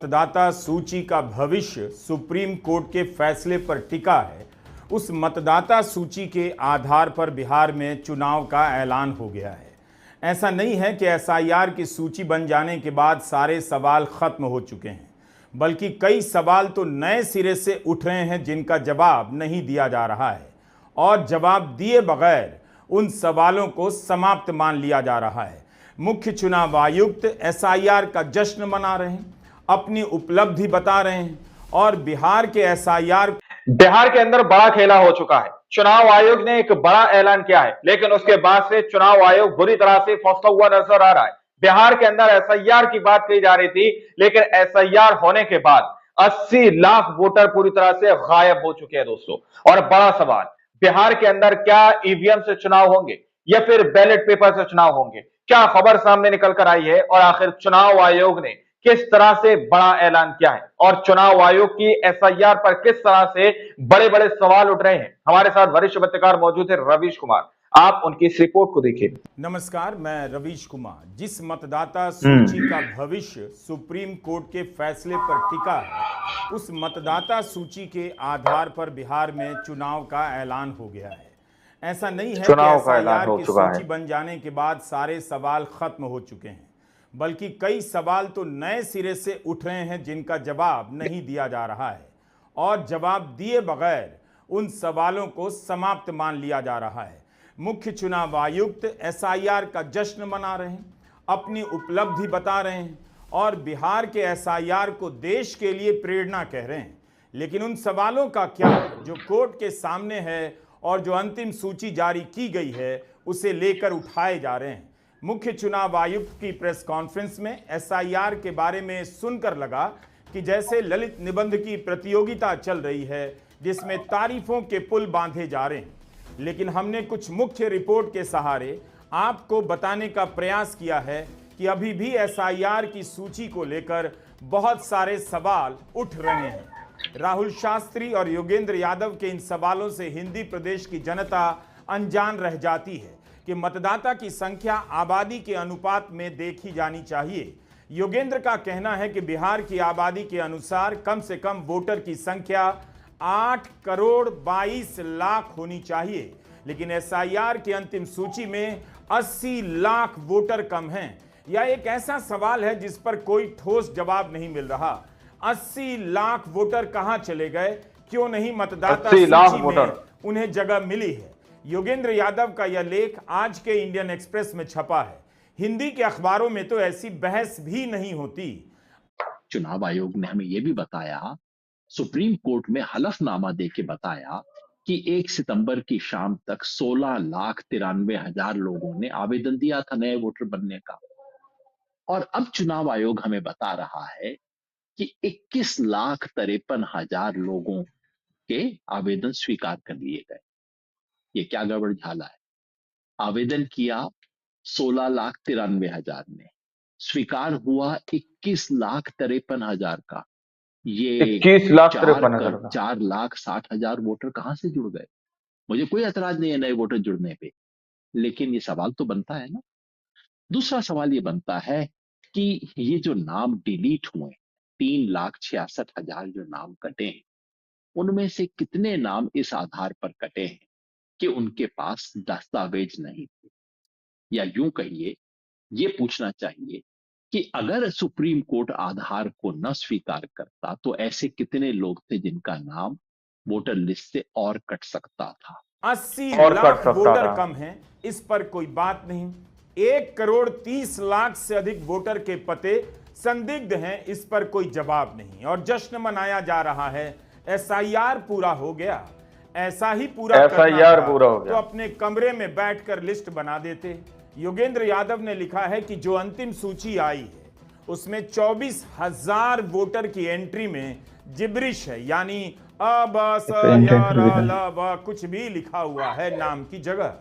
मतदाता सूची का भविष्य सुप्रीम कोर्ट के फैसले पर टिका है। उस मतदाता सूची के आधार पर बिहार में चुनाव का ऐलान हो गया है। ऐसा नहीं है कि एसआईआर की सूची बन जाने के बाद सारे सवाल खत्म हो चुके हैं, बल्कि कई सवाल तो नए सिरे से उठ रहे हैं जिनका जवाब नहीं दिया जा रहा है, और जवाब दिए बगैर उन सवालों को समाप्त मान लिया जा रहा है। मुख्य चुनाव आयुक्त एसआईआर का जश्न मना रहे हैं, अपनी उपलब्धि बता रहे हैं, और बिहार के एसआईआर बिहार के अंदर बड़ा खेला हो चुका है। चुनाव आयोग ने एक बड़ा ऐलान किया है, लेकिन उसके बाद से चुनाव आयोग बुरी तरह से फंसा हुआ नजर आ रहा है। बिहार के अंदर एसआईआर की बात कही जा रही थी, लेकिन एसआईआर होने के बाद 80 लाख वोटर पूरी तरह से गायब हो चुके हैं दोस्तों। और बड़ा सवाल, बिहार के अंदर क्या ईवीएम से चुनाव होंगे या फिर बैलेट पेपर से चुनाव होंगे? क्या खबर सामने निकल कर आई है और आखिर चुनाव आयोग ने किस तरह से बड़ा ऐलान किया है और चुनाव आयोग की एसआईआर पर किस तरह से बड़े बड़े सवाल उठ रहे हैं? हमारे साथ वरिष्ठ पत्रकार मौजूद है रवीश कुमार, आप उनकी इस रिपोर्ट को देखिए। नमस्कार, मैं रवीश कुमार। जिस मतदाता सूची का भविष्य सुप्रीम कोर्ट के फैसले पर टिका है, उस मतदाता सूची के आधार पर बिहार में चुनाव का ऐलान हो गया है। ऐसा नहीं है कि एसआईआर की सूची बन जाने के बाद सारे सवाल खत्म हो चुके हैं, बल्कि कई सवाल तो नए सिरे से उठ रहे हैं जिनका जवाब नहीं दिया जा रहा है, और जवाब दिए बगैर उन सवालों को समाप्त मान लिया जा रहा है। मुख्य चुनाव आयुक्त एसआईआर का जश्न मना रहे हैं, अपनी उपलब्धि बता रहे हैं, और बिहार के एसआईआर को देश के लिए प्रेरणा कह रहे हैं। लेकिन उन सवालों का क्या जो कोर्ट के सामने है और जो अंतिम सूची जारी की गई है उसे लेकर उठाए जा रहे हैं। मुख्य चुनाव आयुक्त की प्रेस कॉन्फ्रेंस में एसआईआर के बारे में सुनकर लगा कि जैसे ललित निबंध की प्रतियोगिता चल रही है जिसमें तारीफों के पुल बांधे जा रहे हैं। लेकिन हमने कुछ मुख्य रिपोर्ट के सहारे आपको बताने का प्रयास किया है कि अभी भी एसआईआर की सूची को लेकर बहुत सारे सवाल उठ रहे हैं। राहुल शास्त्री और योगेंद्र यादव के इन सवालों से हिंदी प्रदेश की जनता अनजान रह जाती है कि मतदाता की संख्या आबादी के अनुपात में देखी जानी चाहिए। योगेंद्र का कहना है कि बिहार की आबादी के अनुसार कम से कम वोटर की संख्या 8 करोड़ 22 लाख होनी चाहिए, लेकिन एसआईआर की अंतिम सूची में 80 लाख वोटर कम हैं। यह एक ऐसा सवाल है जिस पर कोई ठोस जवाब नहीं मिल रहा। 80 लाख वोटर कहां चले गए? क्यों नहीं मतदाता सूची में उन्हें जगह मिली है? योगेंद्र यादव का यह लेख आज के इंडियन एक्सप्रेस में छपा है। हिंदी के अखबारों में तो ऐसी बहस भी नहीं होती। चुनाव आयोग ने हमें यह भी बताया, सुप्रीम कोर्ट में हलफनामा देके बताया कि 1 सितंबर की शाम तक 16,93,000 लोगों ने आवेदन दिया था नए वोटर बनने का। और अब चुनाव आयोग हमें बता रहा है कि 21,53,000 लोगों के आवेदन स्वीकार कर लिए गए। ये क्या गड़बड़ झाला है? आवेदन किया 16,93,000 ने, स्वीकार हुआ 21,53,000 का। ये 4,60,000 वोटर कहां से जुड़ गए? मुझे कोई ऐतराज नहीं है नए वोटर जुड़ने पे, लेकिन ये सवाल तो बनता है ना। दूसरा सवाल ये बनता है कि ये जो नाम डिलीट हुए, 3,66,000 जो नाम कटे हैं, उनमें से कितने नाम इस आधार पर कटे हैं कि उनके पास दस्तावेज नहीं थे? या यूं कहिए, यह पूछना चाहिए कि अगर सुप्रीम कोर्ट आधार को न स्वीकार करता तो ऐसे कितने लोग थे जिनका नाम वोटर लिस्ट से और कट सकता था? 80 लाख वोटर कम हैं, इस पर कोई बात नहीं। 1 करोड़ 30 लाख से अधिक वोटर के पते संदिग्ध हैं, इस पर कोई जवाब नहीं। और जश्न मनाया जा रहा है, एसआईआर पूरा हो गया। ऐसा ही पूरा हो गया तो अपने कमरे में बैठकर लिस्ट बना देते। योगेंद्र यादव ने लिखा है कि जो अंतिम सूची आई है उसमें 24,000 वोटर की एंट्री में जिब्रिश है, यानी कुछ भी लिखा हुआ है नाम की जगह।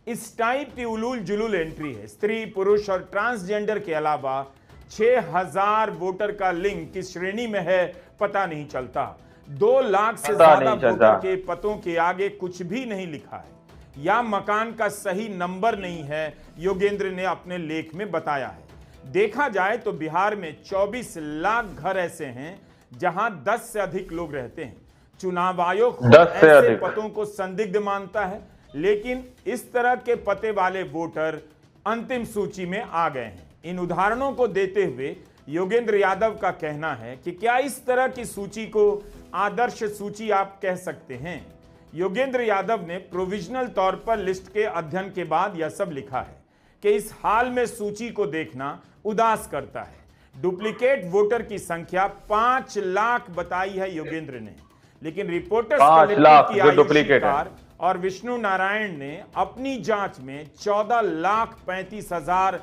इस टाइप की उलूल जुलूल एंट्री है। स्त्री, पुरुष और ट्रांसजेंडर के अलावा 6,000 वोटर का लिंग किस श्रेणी में है पता नहीं चलता। 2 लाख से ज्यादा वोटर के पतों के आगे कुछ भी नहीं लिखा है, या मकान का सही नंबर नहीं है, योगेंद्र ने अपने लेख में बताया है। देखा जाए तो बिहार में 24 लाख घर ऐसे हैं जहां 10 से अधिक लोग रहते हैं। चुनाव आयोग खुद 10 से ऐसे अधिक पतों को संदिग्ध मानता है, लेकिन इस तरह के पते वाले वोटर अंतिम सूची में आ गए हैं। इन उदाहरणों को देते हुए योगेंद्र यादव का कहना है कि क्या इस तरह की सूची को आदर्श सूची आप कह सकते हैं। योगेंद्र यादव ने प्रोविजनल तौर पर लिस्ट के अध्ययन के बाद यह सब लिखा है कि इस हाल में सूची को देखना उदास करता है। डुप्लीकेट वोटर की संख्या 5 लाख बताई है योगेंद्र ने, लेकिन रिपोर्टर्स 5 लाख की जो डुप्लीकेट है और विष्णु नारायण ने अपनी जांच में 14,35,000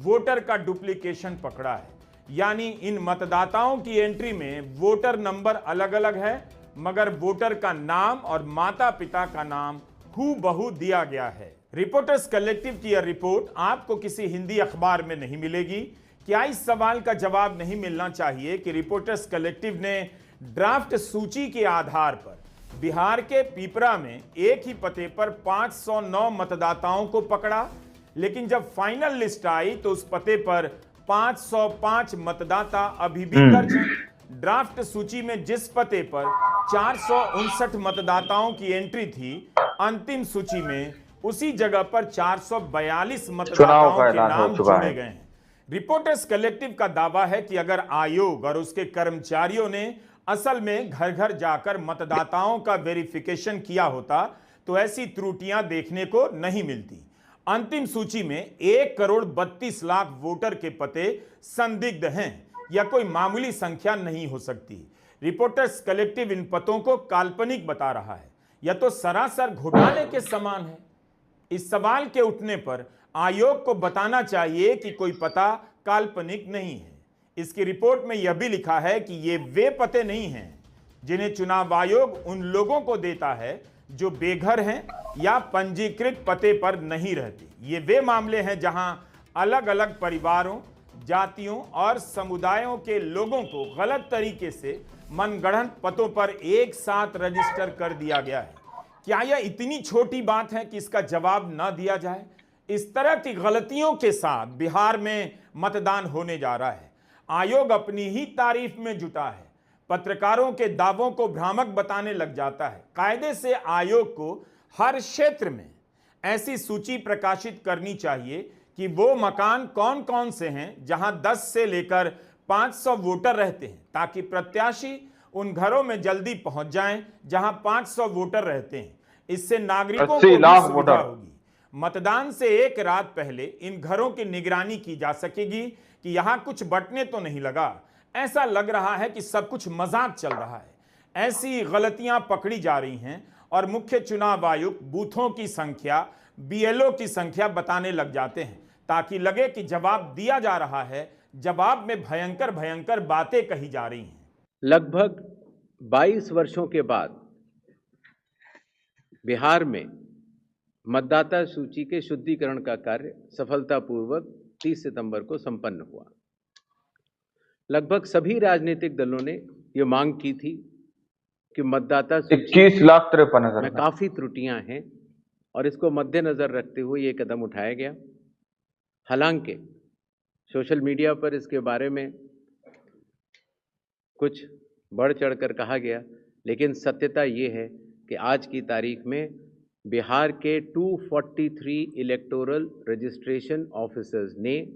वोटर का डुप्लीकेशन पकड़ा है। यानी इन मतदाताओं की एंट्री में वोटर नंबर अलग अलग है, मगर वोटर का नाम और माता पिता का नाम हूबहू दिया गया है। रिपोर्टर्स कलेक्टिव की यह रिपोर्ट आपको किसी हिंदी अखबार में नहीं मिलेगी। क्या इस सवाल का जवाब नहीं मिलना चाहिए कि रिपोर्टर्स कलेक्टिव ने ड्राफ्ट सूची के आधार पर बिहार के पिपरा में एक ही पते पर 509 मतदाताओं को पकड़ा, लेकिन जब फाइनल लिस्ट आई तो उस पते पर 505 मतदाता अभी भी दर्ज हैं। ड्राफ्ट सूची में जिस पते पर 459 मतदाताओं की एंट्री थी, अंतिम सूची में उसी जगह पर 442 मतदाताओं के नाम जोड़े गए हैं। रिपोर्टर्स कलेक्टिव का दावा है कि अगर आयोग और उसके कर्मचारियों ने असल में घर घर जाकर मतदाताओं का वेरिफिकेशन किया होता तो ऐसी त्रुटियां देखने को नहीं मिलती। अंतिम सूची में 1,32,00,000 वोटर के पते संदिग्ध हैं। यह कोई मामूली संख्या नहीं हो सकती। रिपोर्टर्स कलेक्टिव इन पतों को काल्पनिक बता रहा है। यह तो सरासर घोटाले के समान है। इस सवाल के उठने पर आयोग को बताना चाहिए कि कोई पता काल्पनिक नहीं है। इसकी रिपोर्ट में यह भी लिखा है कि ये वे पते नहीं हैं जिन्हें चुनाव आयोग उन लोगों को देता है जो बेघर हैं या पंजीकृत पते पर नहीं रहते। ये वे मामले हैं जहां अलग अलग परिवारों, जातियों और समुदायों के लोगों को गलत तरीके से मनगढ़ंत पतों पर एक साथ रजिस्टर कर दिया गया है। क्या यह इतनी छोटी बात है कि इसका जवाब न दिया जाए? इस तरह की गलतियों के साथ बिहार में मतदान होने जा रहा है। आयोग अपनी ही तारीफ में जुटा है, पत्रकारों के दावों को भ्रामक बताने लग जाता है। कायदे से आयोग को हर क्षेत्र में ऐसी सूची प्रकाशित करनी चाहिए कि वो मकान कौन कौन से हैं जहां 10 से लेकर 500 वोटर रहते हैं, ताकि प्रत्याशी उन घरों में जल्दी पहुंच जाएं जहां 500 वोटर रहते हैं। इससे नागरिकों को भी सुविधा होगी। मतदान से एक रात पहले इन घरों की निगरानी की जा सकेगी कि यहां कुछ बटने तो नहीं लगा। ऐसा लग रहा है कि सब कुछ मजाक चल रहा है। ऐसी गलतियां पकड़ी जा रही हैं और मुख्य चुनाव आयुक्त बूथों की संख्या, बीएलओ की संख्या बताने लग जाते हैं ताकि लगे कि जवाब दिया जा रहा है। जवाब में भयंकर भयंकर बातें कही जा रही हैं। लगभग 22 वर्षों के बाद बिहार में मतदाता सूची के शुद्धिकरण का कार्य सफलतापूर्वक 30 सितंबर को संपन्न हुआ। लगभग सभी राजनीतिक दलों ने यह मांग की थी कि मतदाता सूची 21,53,000 में काफी त्रुटियां हैं और इसको मद्देनजर रखते हुए यह कदम उठाया गया। हालांकि सोशल मीडिया पर इसके बारे में कुछ बढ़ चढ़कर कहा गया, लेकिन सत्यता यह है कि आज की तारीख में बिहार के 243 इलेक्टोरल रजिस्ट्रेशन ऑफिसर्स ने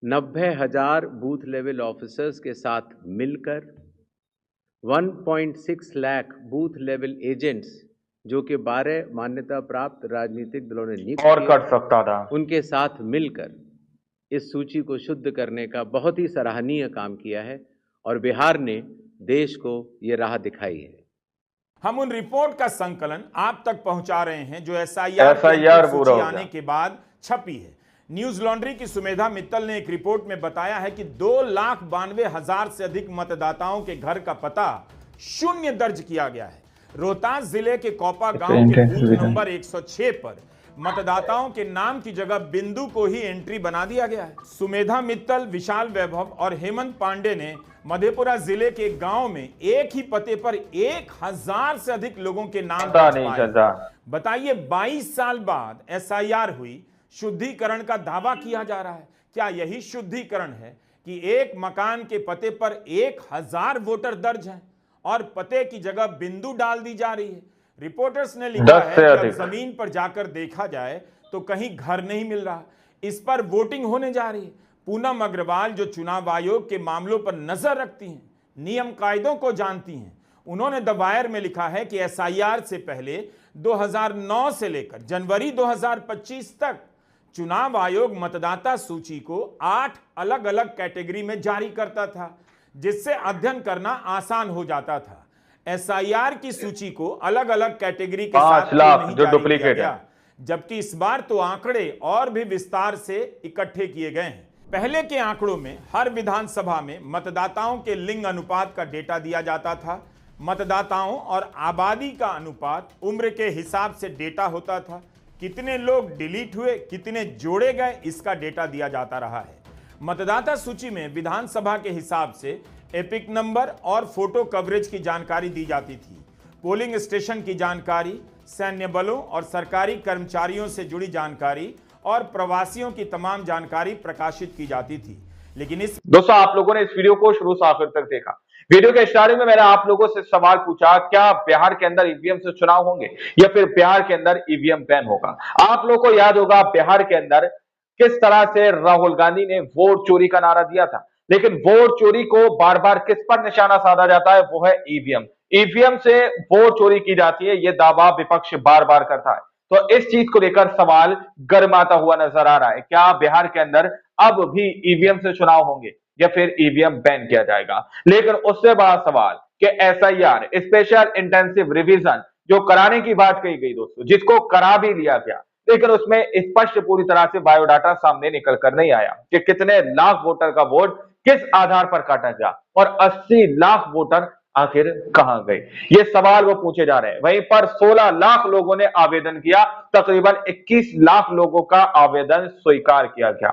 90,000 बूथ लेवल ऑफिसर्स के साथ मिलकर 1.6 लाख बूथ लेवल एजेंट्स, जो कि 12 मान्यता प्राप्त राजनीतिक दलों ने नियुक्त और कर सकता था, उनके साथ मिलकर इस सूची को शुद्ध करने का बहुत ही सराहनीय काम किया है और बिहार ने देश को ये राह दिखाई है। हम उन रिपोर्ट का संकलन आप तक पहुंचा रहे हैं जो एसआईआर सूची आने के बाद छपी है। न्यूज लॉन्ड्री की सुमेधा मित्तल ने एक रिपोर्ट में बताया है कि 2,92,000 से अधिक मतदाताओं के घर का पता शून्य दर्ज किया गया है। रोहतास जिले के कोपा गांव के बूथ नंबर 106 पर मतदाताओं के नाम की जगह बिंदु को ही एंट्री बना दिया गया है। सुमेधा मित्तल, विशाल वैभव और हेमंत पांडे ने मधेपुरा जिले के गांव में एक ही पते पर 1,000 से अधिक लोगों के नाम बताइए 22 साल बाद एसआईआर हुई, शुद्धिकरण का दावा किया जा रहा है। क्या यही शुद्धिकरण है कि एक मकान के पते पर 1000 वोटर दर्ज हैं और पते की जगह बिंदु डाल दी जा रही है? रिपोर्टर्स ने लिखा 10 है से कि अब अधिक। जमीन पर जाकर देखा जाए तो कहीं घर नहीं मिल रहा। इस पर वोटिंग होने जा रही है। पूनम अग्रवाल जो चुनाव आयोग के मामलों पर नजर रखती हैं, नियम कायदों को जानती हैं, उन्होंने द वायर में लिखा है कि एसआईआर से पहले 2009 से लेकर जनवरी 2025 तक चुनाव आयोग मतदाता सूची को 8 अलग अलग कैटेगरी में जारी करता था, जिससे अध्ययन करना आसान हो जाता था। एसआईआर की सूची को अलग अलग कैटेगरी के 5 साथ लाख नहीं जो जारी डुप्लीकेट किया है। गया, जबकि इस बार तो आंकड़े और भी विस्तार से इकट्ठे किए गए हैं। पहले के आंकड़ों में हर विधानसभा में मतदाताओं के लिंग अनुपात का डेटा दिया जाता था। मतदाताओं और आबादी का अनुपात उम्र के हिसाब से डेटा होता था। कितने लोग डिलीट हुए, कितने जोड़े गए, इसका डेटा दिया जाता रहा है। मतदाता सूची में विधानसभा के हिसाब से एपिक नंबर और फोटो कवरेज की जानकारी दी जाती थी। पोलिंग स्टेशन की जानकारी, सैन्य बलों और सरकारी कर्मचारियों से जुड़ी जानकारी और प्रवासियों की तमाम जानकारी प्रकाशित की जाती थी। लेकिन इस दोस्तों, आप लोगों ने इस वीडियो को शुरू से आखिर तक देखा। वीडियो के स्टार्टिंग में मैंने आप लोगों से सवाल पूछा, क्या बिहार के अंदर ईवीएम से चुनाव होंगे या फिर बिहार के अंदर ईवीएम बैन होगा? आप लोगों को याद होगा बिहार के अंदर किस तरह से राहुल गांधी ने वोट चोरी का नारा दिया था, लेकिन वोट चोरी को बार बार किस पर निशाना साधा जाता है? वो है ईवीएम। ईवीएम से वोट चोरी की जाती है, यह दावा विपक्ष बार बार करता है। तो इस चीज को लेकर सवाल गर्माता हुआ नजर आ रहा है। क्या बिहार के अंदर अब भी ईवीएम से चुनाव होंगे या फिर ईवीएम बैन किया जाएगा? लेकिन उससे बड़ा सवाल कि एसआईआर स्पेशल इंटेंसिव रिवीजन जो कराने की बात कही गई दोस्तों, जिसको करा भी लिया गया, लेकिन उसमें स्पष्ट पूरी तरह से बायोडाटा सामने निकल कर नहीं आया कि कितने लाख वोटर का वोट किस आधार पर काटा गया और 80 लाख वोटर आखिर कहां गए, ये सवाल वो पूछे जा रहे हैं। वहीं पर 16 लाख लोगों ने आवेदन किया, तकरीबन 21 लाख लोगों का आवेदन स्वीकार किया गया।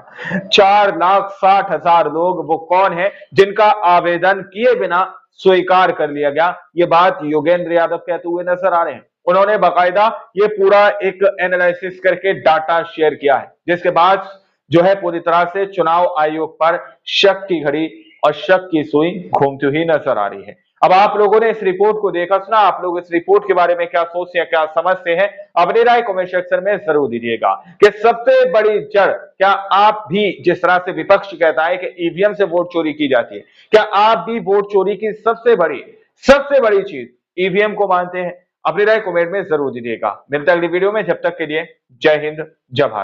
4,60,000 लोग वो कौन है जिनका आवेदन किए बिना स्वीकार कर लिया गया? ये बात योगेंद्र यादव कहते हुए नजर आ रहे हैं। उन्होंने बाकायदा ये पूरा एक एनालिसिस करके डाटा शेयर किया है, जिसके बाद जो है पूरी तरह से चुनाव आयोग पर शक की घड़ी और शक की सुई घूमती हुई नजर आ रही है। अब आप लोगों ने इस रिपोर्ट को देखा सुना, आप लोग इस रिपोर्ट के बारे में क्या सोचते हैं, क्या समझते हैं? अपनी राय कमेंट सेक्शन में जरूर दीजिएगा। कि सबसे बड़ी जड़, क्या आप भी जिस तरह से विपक्ष कहता है कि ईवीएम से वोट चोरी की जाती है, क्या आप भी वोट चोरी की सबसे बड़ी चीज ईवीएम को मानते हैं? अपनी राय कमेंट में जरूर दीजिएगा। मिलते हैं अगली वीडियो में, जब तक के लिए जय हिंद, जय भारत।